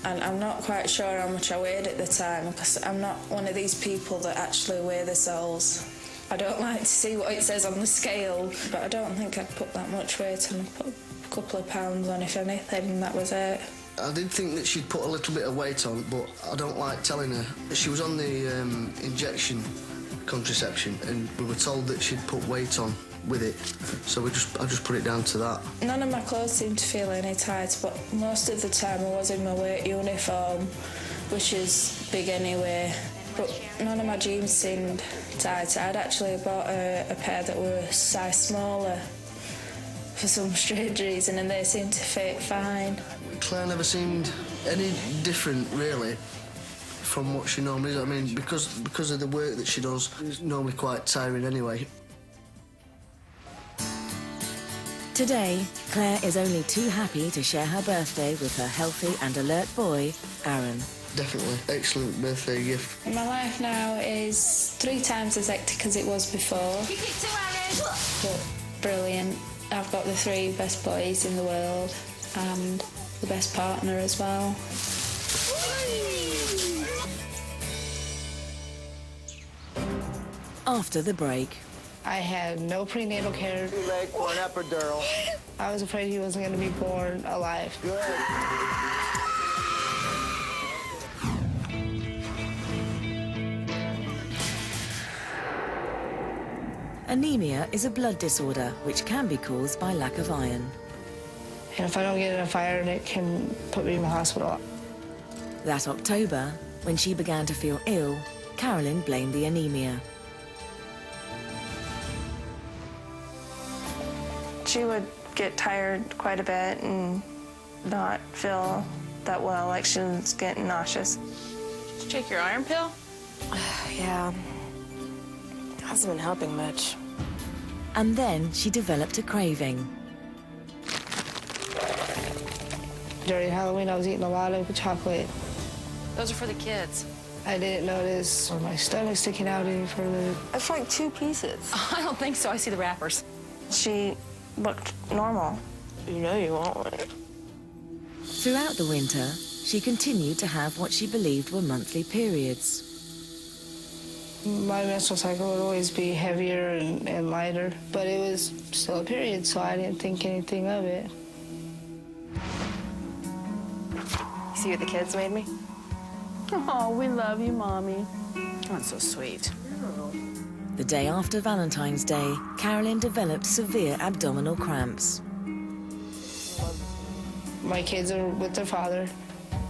And I'm not quite sure how much I weighed at the time, because I'm not one of these people that actually weigh themselves. I don't like to see what it says on the scale, but I don't think I'd put that much weight on. I put a couple of pounds on, if anything, and that was it. I did think that she'd put a little bit of weight on, but I don't like telling her. She was on the injection contraception, and we were told that she'd put weight on with it, so I just put it down to that. None of my clothes seemed to feel any tight, but most of the time I was in my work uniform, which is big anyway, but none of my jeans seemed tight. I'd actually bought a pair that were a size smaller for some strange reason, and they seemed to fit fine. Claire never seemed any different, really, from what she normally does. I mean, because of the work that she does, it's normally quite tiring anyway. Today, Claire is only too happy to share her birthday with her healthy and alert boy, Aaron. Definitely. Excellent birthday gift. My life now is 3 times as hectic as it was before. But brilliant. I've got the 3 best boys in the world and the best partner as well. After the break. I had no prenatal care. Too late for an epidural. I was afraid he wasn't going to be born alive. Good. Anemia is a blood disorder which can be caused by lack of iron. And if I don't get enough iron, it can put me in the hospital. That October, when she began to feel ill, Carolyn blamed the anemia. She would get tired quite a bit and not feel that well, like she was getting nauseous. Did you take your iron pill? Yeah, hasn't been helping much. And then she developed a craving. During Halloween, I was eating a lot of chocolate. Those are for the kids. I didn't notice my stomach sticking out any further. It's like 2 pieces. I don't think so. I see the wrappers. She looked normal. You know you want one. Throughout the winter, she continued to have what she believed were monthly periods. My menstrual cycle would always be heavier and lighter, but it was still a period, so I didn't think anything of it. See what the kids made me? Oh, we love you, Mommy. Oh, that's so sweet. The day after Valentine's Day, Carolyn developed severe abdominal cramps. My kids are with their father,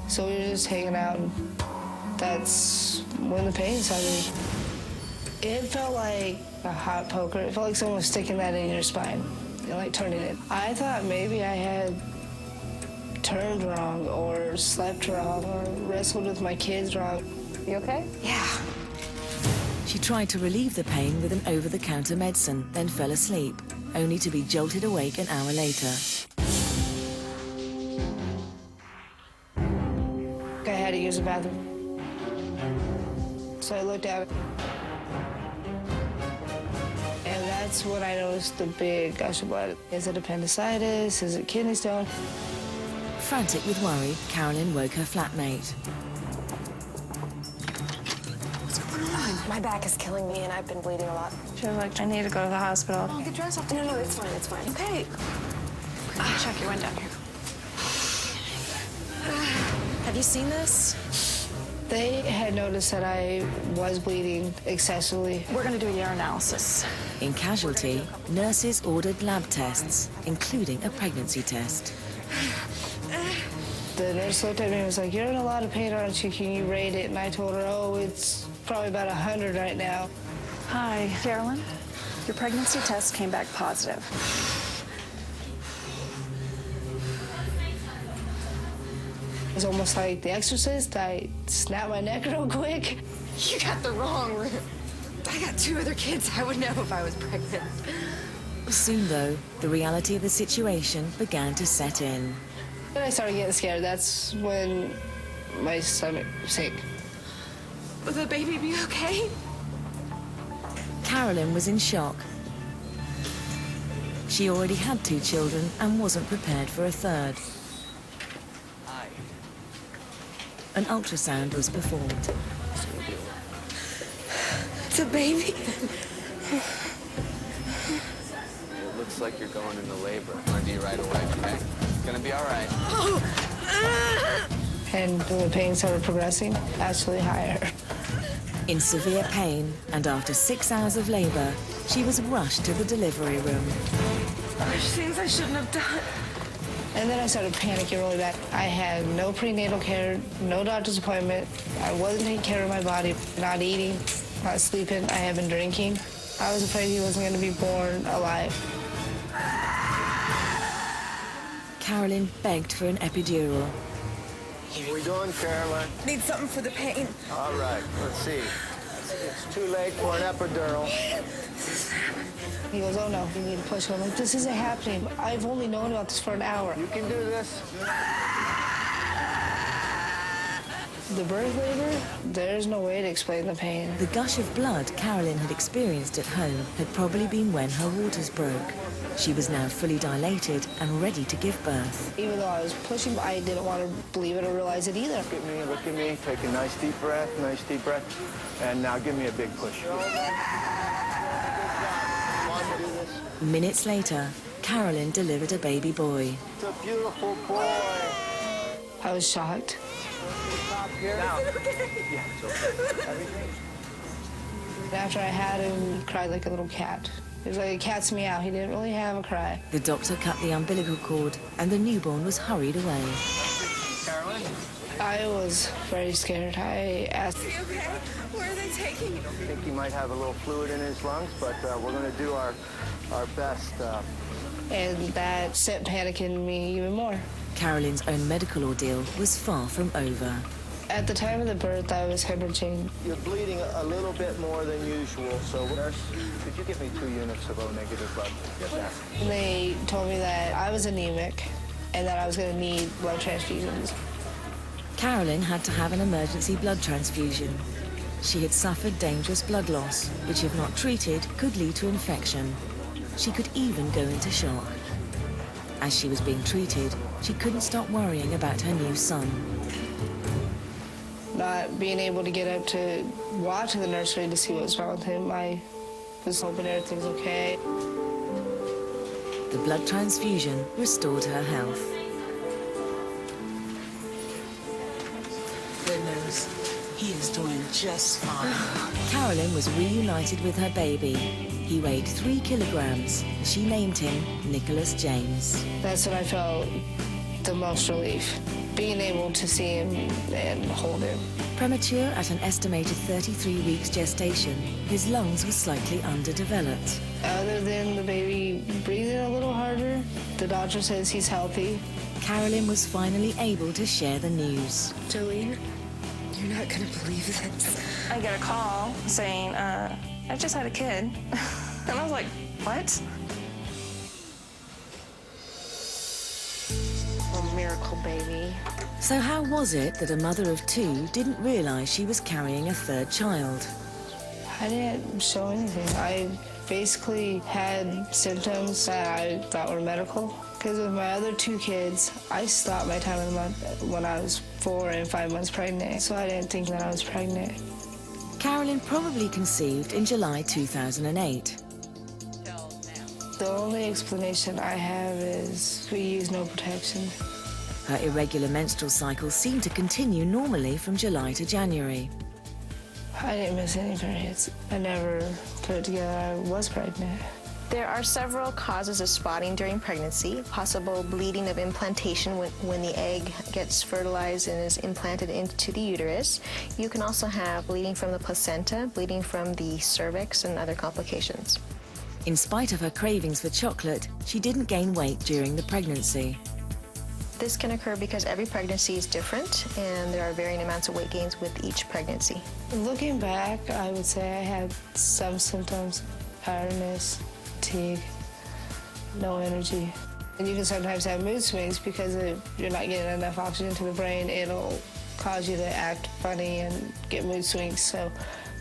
so we were just hanging out, and that's when the pain started. It felt like a hot poker. It felt like someone was sticking that in your spine, and like turning it. I thought maybe I had turned wrong or slept wrong or wrestled with my kids wrong. You okay? Yeah. She tried to relieve the pain with an over-the-counter medicine, then fell asleep, only to be jolted awake an hour later. I had to use the bathroom. So I looked at it. And that's when I noticed the big gush of blood. Is it appendicitis? Is it kidney stone? Frantic with worry, Carolyn woke her flatmate. My back is killing me, and I've been bleeding a lot. She was like, I need to go to the hospital. Oh, get dressed up. No, it's fine, it's fine. Okay. Check your window here. Have you seen this? They had noticed that I was bleeding excessively. We're going to do a urinalysis. In casualty, nurses ordered lab tests, including a pregnancy test. The nurse looked at me and was like, you're in a lot of pain, aren't you? Can you rate it? And I told her, oh, it's probably about 100 right now. Hi, Carolyn. Your pregnancy test came back positive. It was almost like The Exorcist. I snapped my neck real quick. You got the wrong room. I got 2 other kids. I would know if I was pregnant. Soon, though, the reality of the situation began to set in. Then I started getting scared. That's when my stomach sank. Will the baby be okay? Carolyn was in shock. She already had 2 children and wasn't prepared for a third. an ultrasound was performed. It's a baby. It looks like you're going into labor. I'm gonna do you right away, okay? It's gonna be all right. And when the pain started progressing, actually higher. In severe pain, and after 6 hours of labor, she was rushed to the delivery room. There's things I shouldn't have done. And then I started panicking really bad. I had no prenatal care, no doctor's appointment. I wasn't taking care of my body, not eating, not sleeping. I had been drinking. I was afraid he wasn't going to be born alive. Carolyn begged for an epidural. What are we doing, Carolyn? Need something for the pain. All right, let's see. It's too late for an epidural. He goes, oh no, you need to push him. I'm like, this isn't happening. I've only known about this for an hour. You can do this. The birth labor, there's no way to explain the pain. The gush of blood Carolyn had experienced at home had probably been when her waters broke. She was now fully dilated and ready to give birth. Even though I was pushing, I didn't want to believe it or realize it either. Look at me. Take a nice deep breath, And now give me a big push. Minutes later, Carolyn delivered a baby boy. It's a beautiful boy. I was shocked. Now. Yeah, it's okay. After I had him, he cried like a little cat. It was like a cat's meow. He didn't really have a cry. The doctor cut the umbilical cord and the newborn was hurried away. Carolyn? I was very scared. I asked... Is he okay? Where are they taking him? I think he might have a little fluid in his lungs, but we're going to do our best. And that sent panic in me even more. Carolyn's own medical ordeal was far from over. At the time of the birth, I was hemorrhaging. You're bleeding a little bit more than usual, so nurse, could you give me 2 units of O-negative blood? Yes, ma'am. They told me that I was anemic and that I was going to need blood transfusions. Carolyn had to have an emergency blood transfusion. She had suffered dangerous blood loss, which if not treated, could lead to infection. She could even go into shock. As she was being treated, she couldn't stop worrying about her new son. Not being able to get up to walk to the nursery to see what was wrong with him, I was hoping everything's okay. The blood transfusion restored her health. Good news. He is doing just fine. Carolyn was reunited with her baby. He weighed 3 kilograms. She named him Nicholas James. That's when I felt the most relief, being able to see him and hold him. Premature at an estimated 33 weeks gestation, his lungs were slightly underdeveloped. Other than the baby breathing a little harder, the doctor says he's healthy. Carolyn was finally able to share the news. Jolene, you're not going to believe this. I get a call saying, I just had a kid. And I was like, what? A miracle baby. So how was it that a mother of 2 didn't realize she was carrying a 3rd child? I didn't show anything. I basically had symptoms that I thought were medical. Because with my other 2 kids, I stopped my time in the month when I was 4 and 5 months pregnant, so I didn't think that I was pregnant. Carolyn probably conceived in July 2008. The only explanation I have is we use no protection. Her irregular menstrual cycle seemed to continue normally from July to January. I didn't miss any periods. I never put it together I was pregnant. There are several causes of spotting during pregnancy. Possible bleeding of implantation when the egg gets fertilized and is implanted into the uterus. You can also have bleeding from the placenta, bleeding from the cervix, and other complications. In spite of her cravings for chocolate, she didn't gain weight during the pregnancy. This can occur because every pregnancy is different, and there are varying amounts of weight gains with each pregnancy. Looking back, I would say I had some symptoms: tiredness, fatigue, no energy. And you can sometimes have mood swings because if you're not getting enough oxygen to the brain, it'll cause you to act funny and get mood swings. So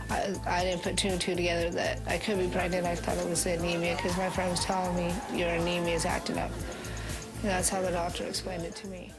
I didn't put 2 and 2 together that I could be pregnant. I thought it was anemia because my friend was telling me your anemia is acting up. And that's how the doctor explained it to me.